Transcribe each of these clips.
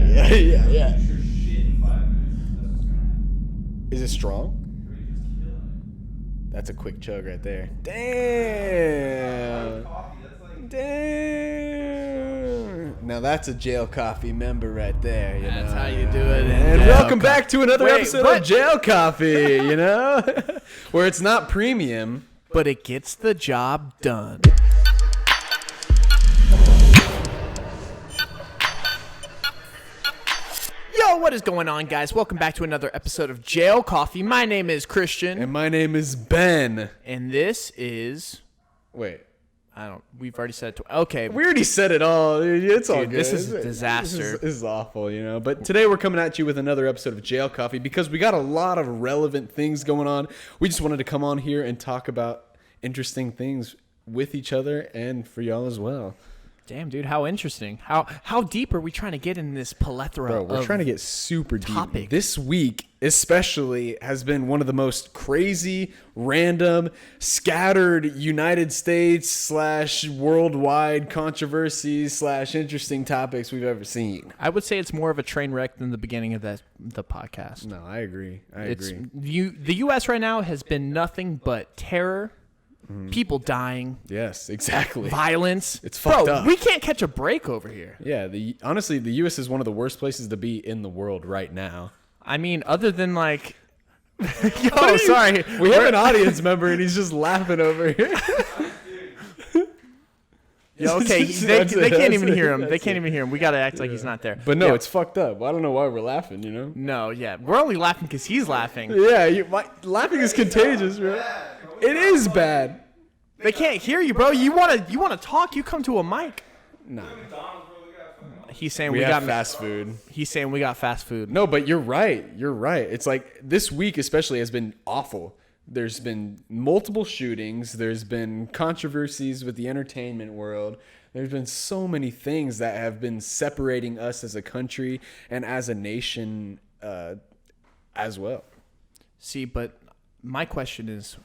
Yeah. Is it strong? That's a quick chug right there. Damn. Damn. Now that's a Jail Coffee member right there. That's how you do it. And welcome back to another episode of Jail Coffee, where it's not premium, but it gets the job done. Yo, what is going on, guys? Welcome back to another episode of Jail Coffee. My name is Christian. And my name is Ben. And this is... Wait. We've already said it. Okay. We already said it all. It's all good. This is a disaster. This is awful, But today we're coming at you with another episode of Jail Coffee because we got a lot of relevant things going on. We just wanted to come on here and talk about interesting things with each other and for y'all as well. Damn, dude, how interesting. How deep are we trying to get in this plethora Bro, we're trying to get super topic. deep. This week, especially, has been one of the most crazy, random, scattered United States / worldwide controversies / interesting topics we've ever seen. I would say it's more of a train wreck than the beginning of the podcast. No, I agree. I agree. The U.S. right now has been nothing but terror. People dying. Yes, exactly. Violence. It's fucked up. We can't catch a break over here. Yeah, honestly, the U.S. is one of the worst places to be in the world right now. I mean, other than like... Yo, sorry. We have an audience member and he's just laughing over here. Yo, okay, they can't even hear him. They can't even hear him. We got to act like he's not there. But no, it's fucked up. I don't know why we're laughing, No, yeah. We're only laughing because he's laughing. Yeah, laughing is contagious, bro. It is bad. They can't hear you, bro. You wanna talk? You come to a mic. Nah. He's saying we got fast food. He's saying we got fast food. No, but you're right. You're right. It's like this week especially has been awful. There's been multiple shootings. There's been controversies with the entertainment world. There's been so many things that have been separating us as a country and as a nation as well. See, but my question is,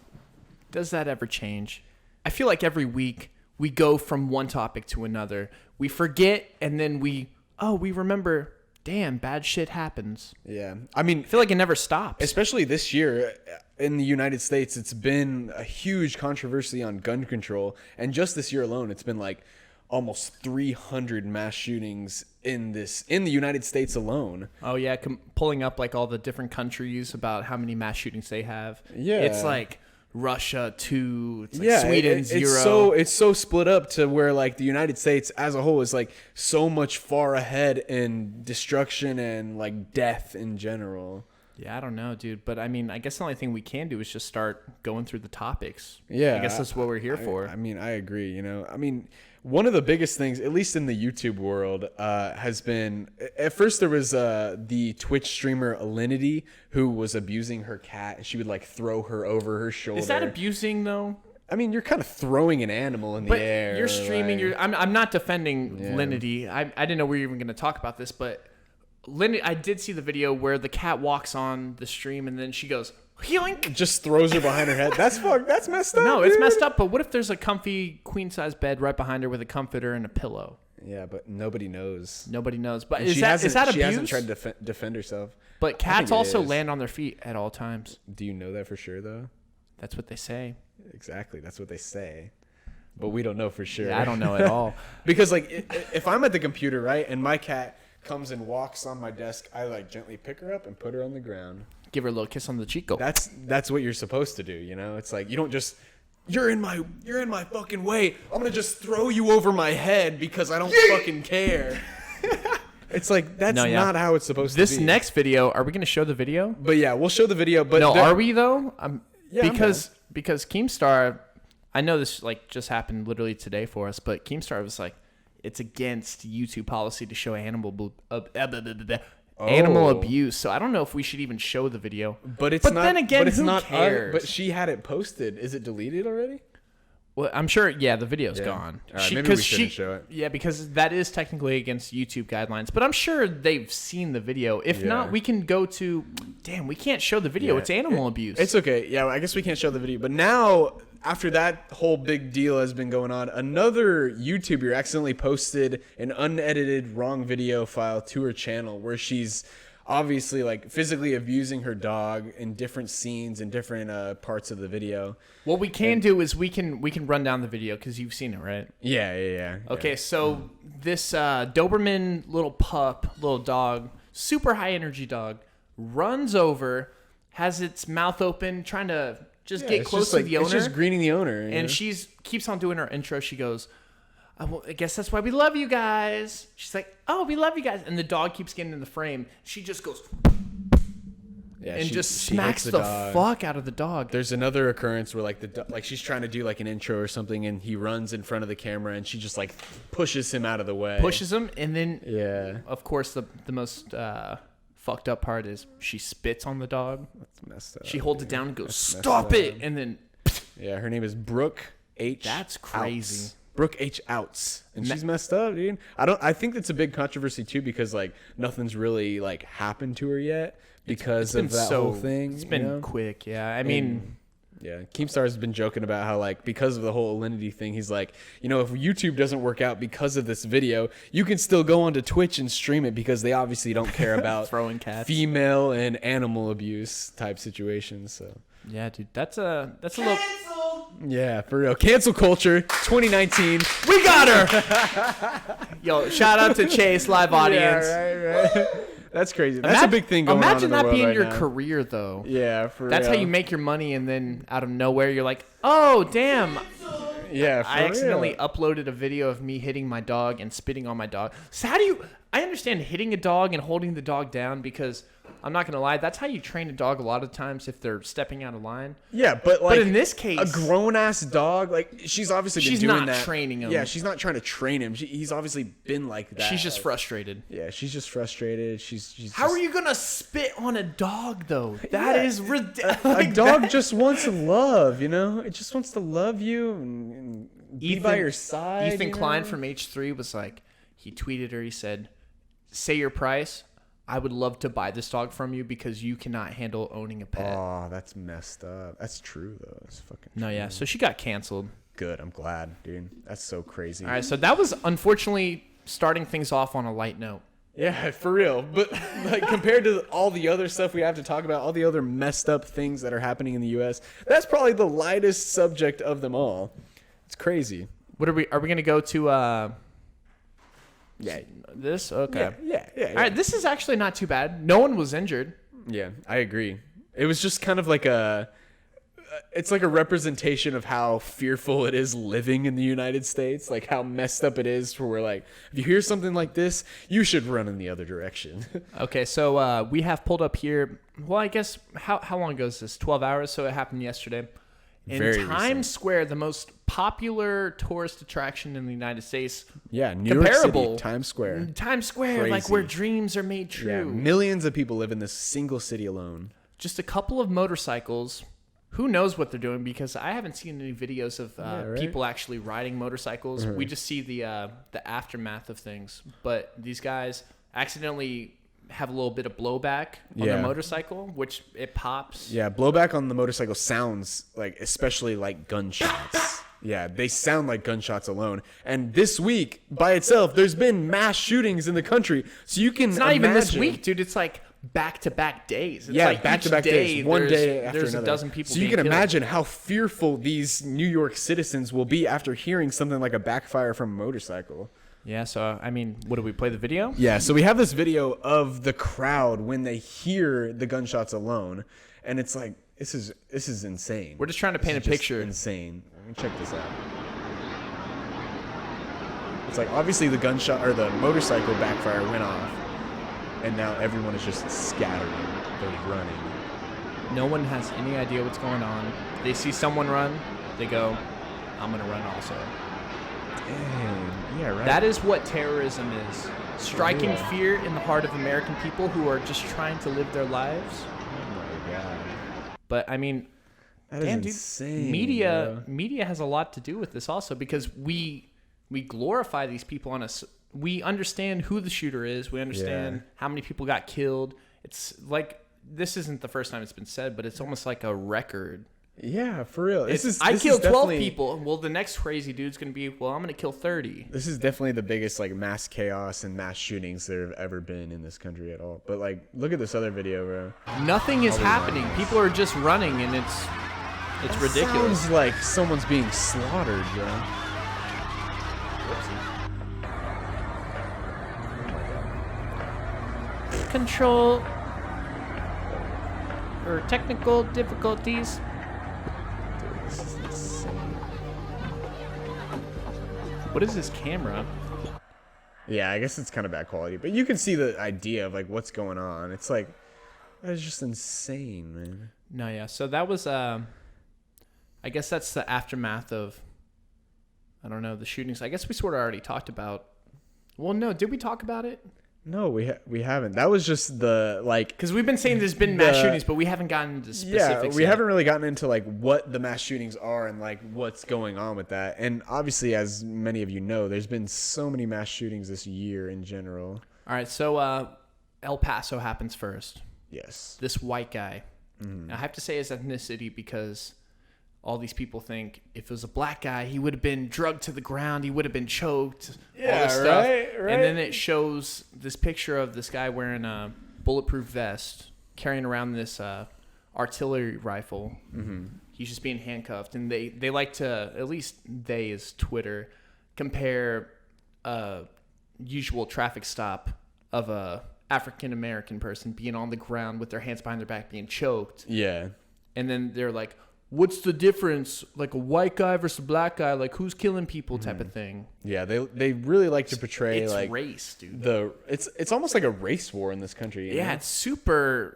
does that ever change? I feel like every week we go from one topic to another. We forget, and then we remember, damn, bad shit happens. Yeah. I mean, I feel like it never stops. Especially this year in the United States, it's been a huge controversy on gun control. And just this year alone, it's been like almost 300 mass shootings in the United States alone. Oh, yeah. Pulling up like all the different countries about how many mass shootings they have. Yeah. It's like Russia 2, it's like Sweden 0. It's so split up to where like the United States as a whole is like so much far ahead in destruction and like death in general. Yeah, I don't know, dude. But I mean, I guess the only thing we can do is just start going through the topics. Yeah. I guess that's what we're here for. I mean, I agree, I mean, one of the biggest things, at least in the YouTube world, has been... At first, there was the Twitch streamer Alinity who was abusing her cat. She would, like, throw her over her shoulder. Is that abusing, though? I mean, you're kind of throwing an animal in the air. You're streaming... Like, I'm not defending yeah. Alinity. I didn't know we were even going to talk about this, but... I did see the video where the cat walks on the stream, and then she goes... Yoink! Just throws her behind her head. That's messed up. No, it's messed up. But what if there's a comfy queen size bed right behind her with a comforter and a pillow? Yeah, but nobody knows. Nobody knows. But And is that abuse? She hasn't tried to defend herself. But cats also land on their feet at all times. Do you know that for sure, though? That's what they say. Exactly. That's what they say. But we don't know for sure. Yeah, I don't know at all. Because like if I'm at the computer, right, and my cat comes and walks on my desk, I like gently pick her up and put her on the ground. Give her a little kiss on the cheek. Go. That's what you're supposed to do, It's like you don't just you're in my fucking way. I'm gonna just throw you over my head because I don't fucking care. It's like that's not how it's supposed to be. This next video, are we gonna show the video? But yeah, we'll show the video. But are we though? Because Keemstar, I know this like just happened literally today for us, but Keemstar was like, it's against YouTube policy to show animal abuse. So I don't know if we should even show the video. But it's but not. Then again, but it's who not cares? But she had it posted. Is it deleted already? Well, I'm sure. Yeah, the video's gone. All right, maybe we shouldn't show it. Yeah, because that is technically against YouTube guidelines. But I'm sure they've seen the video. If not, we can go to. Damn, we can't show the video. It's animal abuse. It's okay. Yeah, I guess we can't show the video. But now after that whole big deal has been going on, another YouTuber accidentally posted an unedited wrong video file to her channel where she's obviously like physically abusing her dog in different scenes and different parts of the video. What we can do is we can run down the video because you've seen it, right? Yeah. Okay, so this Doberman little dog, super high energy dog, runs over, has its mouth open, trying to just get close to the owner. It's just greeting the owner. And she's keeps on doing her intro. She goes, well, I guess that's why we love you guys. She's like, oh, we love you guys. And the dog keeps getting in the frame. She just goes and just smacks the fuck out of the dog. There's another occurrence where like she's trying to do like an intro or something, and he runs in front of the camera, and she just like pushes him out of the way. Pushes him, and then of course the most fucked up part is she spits on the dog. That's messed up. She holds it down and goes, stop it, and then her name is Brooke H. That's crazy. Outs. Brooke H. Outs, and she's messed up, dude. I think that's a big controversy too, because like nothing's really like happened to her yet because of that whole thing. It's been quick, yeah. I mean, Keemstar's been joking about how like because of the whole Alinity thing, he's like, if YouTube doesn't work out because of this video, you can still go onto Twitch and stream it because they obviously don't care about throwing cats, female and animal abuse type situations. So yeah, dude, that's a little. Yeah, for real. Cancel culture 2019. We got her. Yo, shout out to Chase, live audience. Yeah, right. That's crazy. That's a big thing going on Imagine in the that world being right your now. career, though. Yeah, for That's real. how you make your money, and then out of nowhere, you're like, oh, damn. Yeah, for I accidentally real. uploaded a video of me hitting my dog and spitting on my dog. So how do you... I understand hitting a dog and holding the dog down because... I'm not going to lie. That's how you train a dog a lot of times if they're stepping out of line. Yeah, but like in this case, a grown-ass dog, like she's obviously been doing not that. training him. Yeah, she's not trying to train him. He's obviously been like that. She's just frustrated. Yeah, she's just frustrated. She's How are you going to spit on a dog, though? That is ridiculous. A dog just wants love, It just wants to love you and be by your side. Ethan Klein from H3 was like, he tweeted her. He said, say your price. I would love to buy this dog from you because you cannot handle owning a pet. Oh, that's messed up. That's true, though. It's fucking true. No, yeah. So she got canceled. Good. I'm glad, dude. That's so crazy. All right. So that was unfortunately starting things off on a light note. Yeah, for real. But like compared to all the other stuff we have to talk about, all the other messed up things that are happening in the U.S., that's probably the lightest subject of them all. It's crazy. What are we going to go to? Yeah. This? Okay. Yeah. All right. This is actually not too bad. No one was injured. Yeah, I agree. It was just kind of like it's like a representation of how fearful it is living in the United States, like how messed up it is for where like, if you hear something like this, you should run in the other direction. Okay. So we have pulled up here. Well, I guess how long ago is this? 12 hours. So it happened yesterday. In Very Times recent. Square, the most popular tourist attraction in the United States. Yeah, New York City, Times Square. Times Square, like Crazy. where dreams are made true. Yeah, millions of people live in this single city alone. Just a couple of motorcycles. Who knows what they're doing? Because I haven't seen any videos of right? people actually riding motorcycles. We just see the aftermath of things. But these guys accidentally have a little bit of blowback on their motorcycle, which it pops. Yeah, blowback on the motorcycle sounds like, especially like gunshots. Yeah, they sound like gunshots alone. And this week, by itself, there's been mass shootings in the country. So you can It's not even this week, dude. It's like back-to-back days. It's like back-to-back each days. One day after there's another. a dozen people So you being can killed. imagine how fearful these New York citizens will be after hearing something like a backfire from a motorcycle. Yeah, so, I mean, what do we play the video? Yeah, so we have this video of the crowd when they hear the gunshots alone. And it's like, this is insane. We're just trying to paint a This is just picture. Insane. Let me check this out. It's like obviously the gunshot or the motorcycle backfire went off, and now everyone is just scattering. They're running. No one has any idea what's going on. They see someone run, they go, I'm going to run also. Dang. Yeah, right. That is what terrorism is. Striking real. fear in the heart of American people who are just trying to live their lives. Oh my god. But I mean, That is damn, dude, insane. media has a lot to do with this also because we glorify these people on us. We understand who the shooter is. We understand how many people got killed. It's like this isn't the first time it's been said, but it's almost like a record Yeah, for real. I killed 12 definitely- people. Well, the next crazy dude's going to be, well, I'm going to kill 30. This is definitely the biggest like mass chaos and mass shootings there have ever been in this country at all. But like, look at this other video, bro. Nothing is happening. People are just running, and it's ridiculous. Sounds like someone's being slaughtered, bro. Control or technical difficulties. This is insane. What is this camera? Yeah, I guess it's kind of bad quality, but you can see the idea of like what's going on. It's like that is just insane, man. No, yeah. So that was, I guess that's the aftermath of, I don't know, the shootings. I guess we sort of already talked about. Well, no, did we talk about it? No, we haven't. That was just the like. Because we've been saying there's been mass shootings, but we haven't gotten into specifics. Yeah, we yet. haven't really gotten into like what the mass shootings are and like what's going on with that. And obviously, as many of you know, there's been so many mass shootings this year in general. All right, so El Paso happens first. Yes. This white guy. I have to say his ethnicity because all these people think if it was a black guy, he would have been drugged to the ground, he would have been choked, all this stuff. right. And then it shows this picture of this guy wearing a bulletproof vest, carrying around this artillery rifle. He's just being handcuffed, and they like to, at least they as Twitter, compare a usual traffic stop of a African American person being on the ground with their hands behind their back being choked, Yeah. and then they're like, what's the difference, like a white guy versus a black guy, like who's killing people type of thing. Yeah. They really like to portray It's like race, dude. it's almost like a race war in this country. You Yeah, know? it's super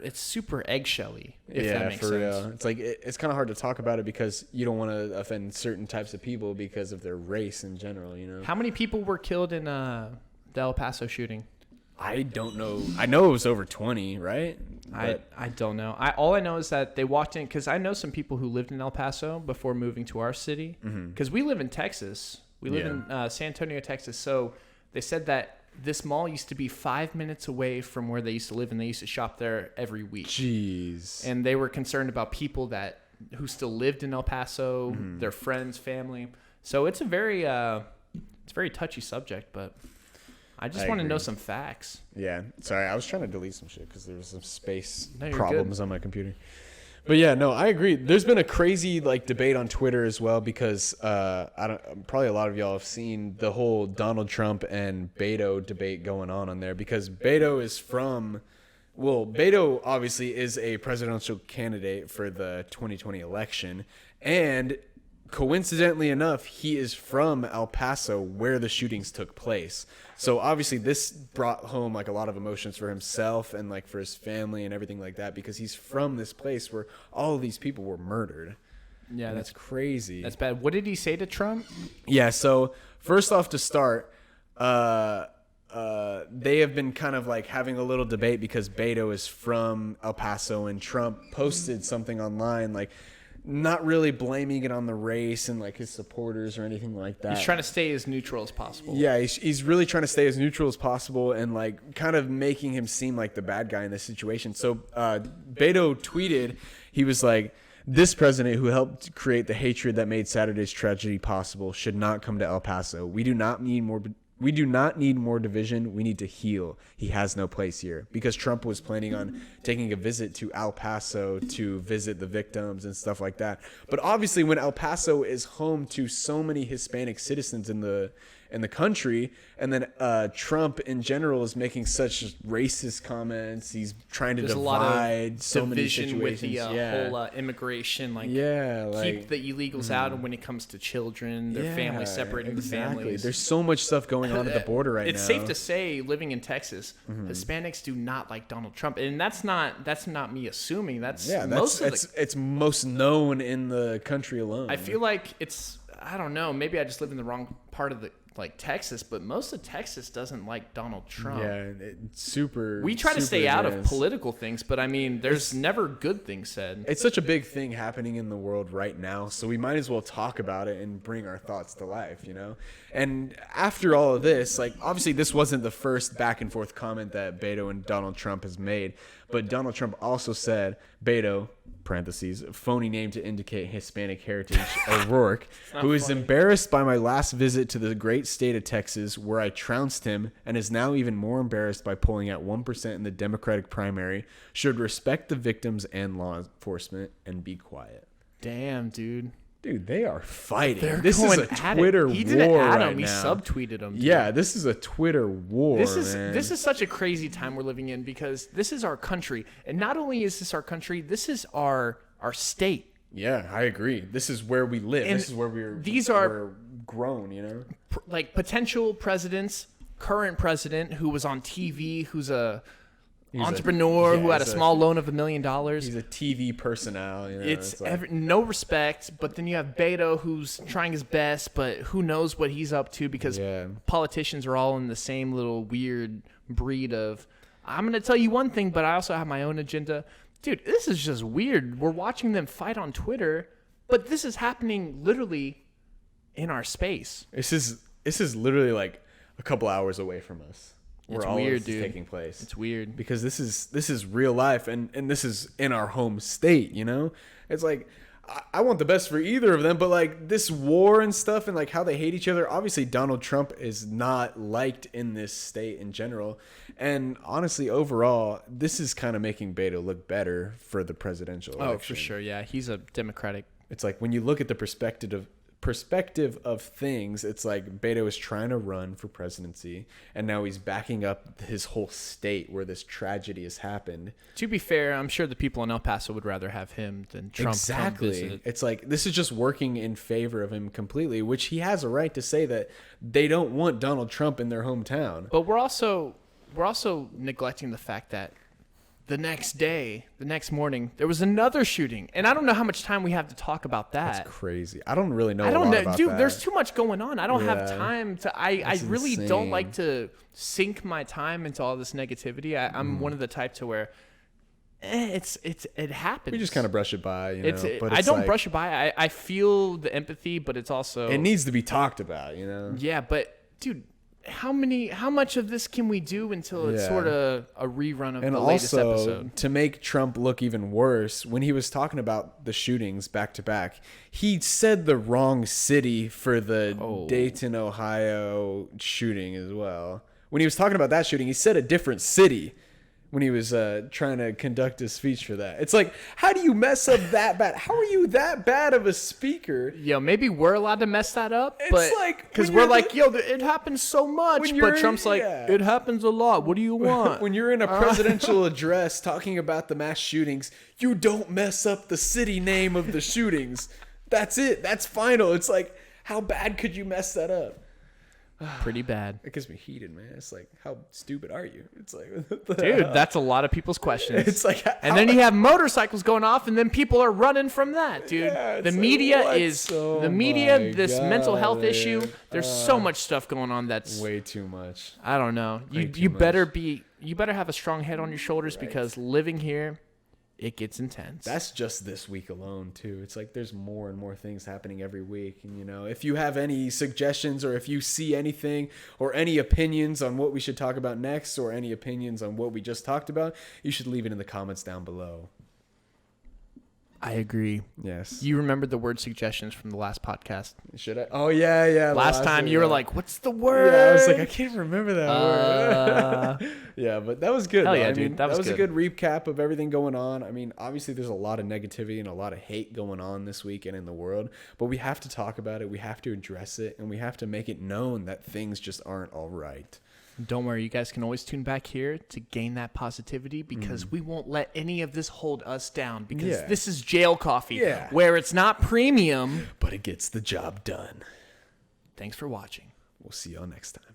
eggshelly, if that makes sense. real. It's like it's kind of hard to talk about it because you don't want to offend certain types of people because of their race in general. You know. How many people were killed in the El Paso shooting? I don't know. I know it was over 20, right? But I don't know. All I know is that they walked in, because I know some people who lived in El Paso before moving to our city, because we live in Texas. We live in San Antonio, Texas. So they said that this mall used to be 5 minutes away from where they used to live, and they used to shop there every week. jeez. And they were concerned about people who still lived in El Paso, their friends, family. So it's a very touchy subject, but I just I want to know agree. some facts. Yeah. Sorry, I was trying to delete some shit because there was some space No, you're problems on my computer. But yeah, no, I agree. There's been a crazy like debate on Twitter as well because probably a lot of y'all have seen the whole Donald Trump and Beto debate going on there because Beto is Beto obviously is a presidential candidate for the 2020 election, and coincidentally enough, he is from El Paso where the shootings took place. So obviously this brought home like a lot of emotions for himself and like for his family and everything like that because he's from this place where all of these people were murdered. Yeah, And that's crazy. That's bad. What did he say to Trump? Yeah, so first off to start, they have been kind of like having a little debate because Beto is from El Paso and Trump posted something online like not really blaming it on the race and like his supporters or anything like that. He's trying to stay as neutral as possible. Yeah, he's really trying to stay as neutral as possible and like kind of making him seem like the bad guy in this situation. So Beto tweeted, he was like, "This president who helped create the hatred that made Saturday's tragedy possible should not come to El Paso. We do not need more division. We need to heal. He has no place here." Because Trump was planning on taking a visit to El Paso to visit the victims and stuff like that. But obviously when El Paso is home to so many Hispanic citizens in the country, and then Trump in general is making such racist comments, he's trying to There's a lot divide of so many division with situations. the whole immigration, like like keep the illegals out, and when it comes to children, their families, separating the families. There's so much stuff going on at the border right now. It's safe to say, living in Texas, Hispanics do not like Donald Trump, and that's not me assuming. That's it's most known in the country alone. I feel like I don't know. Maybe I just live in the wrong part of Texas, but most of Texas doesn't like Donald Trump. Yeah, it's super. We try to super stay out of advanced. political things, but I mean, there's never good things said. It's such a big thing happening in the world right now, so we might as well talk about it and bring our thoughts to life, you know? And after all of this, like, obviously this wasn't the first back and forth comment that Beto and Donald Trump has made, but Donald Trump also said, "Beto, parentheses, phony name to indicate Hispanic heritage, O'Rourke, who is embarrassed by my last visit to the great state of Texas, where I trounced him, and is now even more embarrassed by pulling out 1% in the Democratic primary, should respect the victims and law enforcement and be quiet. Damn, dude. Dude, they are fighting. They're This is a at it. Twitter He war didn't add right him. He now. subtweeted him. Dude. Yeah, this is a Twitter war. This is man. this is such a crazy time we're living in, because this is our country, and not only is this our country, this is our state. Yeah, I agree. This is where we live. And this is where we're grown, you know? Like potential presidents, current president who was on TV, who's a entrepreneur who had a small loan of $1 million. He's a TV personnel. You know? It's like, no respect, but then you have Beto, who's trying his best, but who knows what he's up to, because politicians are all in the same little weird breed of, I'm going to tell you one thing, but I also have my own agenda. Dude, this is just weird. We're watching them fight on Twitter, but this is happening literally in our space. This is literally like a couple hours away from us. It's all weird, of this is dude. taking place. It's weird. Because this is real life, and this is in our home state, you know? It's like, I want the best for either of them, but like this war and stuff and like how they hate each other, obviously Donald Trump is not liked in this state in general. And honestly, overall, this is kind of making Beto look better for the presidential election. Oh, for sure. Yeah, he's a Democratic. It's like when you look at the perspective of things, it's like Beto is trying to run for presidency, and now he's backing up his whole state where this tragedy has happened. To be fair, I'm sure the people in El Paso would rather have him than Trump. Exactly. Come visit. It's like this is just working in favor of him completely, which he has a right to say that they don't want Donald Trump in their hometown. But we're also neglecting the fact that the next morning, there was another shooting, and I don't know how much time we have to talk about that. That's crazy. I don't really know. I don't a lot know, about dude. that. There's too much going on. I don't have time to. I That's really insane. don't like to sink my time into all this negativity. I'm one of the type to where, it happens. We just kind of brush it by, you know. But I it's don't like, brush it by. I feel the empathy, but it's also it needs to be talked about, you know. Yeah, but dude, how much of this can we do until it's sort of a rerun of and the latest also, episode? to make Trump look even worse, when he was talking about the shootings back to back, he said the wrong city for the Dayton, Ohio shooting as well. When he was talking about that shooting, he said a different city when he was trying to conduct his speech for that. It's like, how do you mess up that bad? How are you that bad of a speaker? Yo, maybe we're allowed to mess that up, It's but like, because when we're you're like, yo, it happens so much, when but you're- Trump's like, yeah. it happens a lot. What do you want? When you're in a presidential address talking about the mass shootings, you don't mess up the city name of the shootings. That's it. That's final. It's like, how bad could you mess that up? Pretty bad. It gets me heated, man. It's like, how stupid are you? It's like, what the Dude, hell? that's a lot of people's questions. It's like, and then you have motorcycles going off, and then people are running from that, dude. Yeah, the it's like, media what? is Oh the media. my This mental health God, issue. dude. There's so much stuff going on. That's way too much. I don't know. Way too You better much. you better have a strong head on your shoulders, because living here, it gets intense. That's just this week alone, too. It's like there's more and more things happening every week. And, you know, if you have any suggestions or if you see anything or any opinions on what we should talk about next or any opinions on what we just talked about, you should leave it in the comments down below. I agree. Yes. You remembered the word suggestions from the last podcast. Should I? Oh, yeah, yeah. Last time one, you were yeah. like, "What's the word?" Yeah, I was like, I can't remember that word. Yeah, but that was good. Hell though. yeah, I dude. mean, That was a good recap of everything going on. I mean, obviously there's a lot of negativity and a lot of hate going on this week and in the world, but we have to talk about it. We have to address it, and we have to make it known that things just aren't all right. Don't worry, you guys can always tune back here to gain that positivity, because we won't let any of this hold us down, because Yeah. this is jail coffee, Yeah. where it's not premium. But it gets the job done. Thanks for watching. We'll see y'all next time.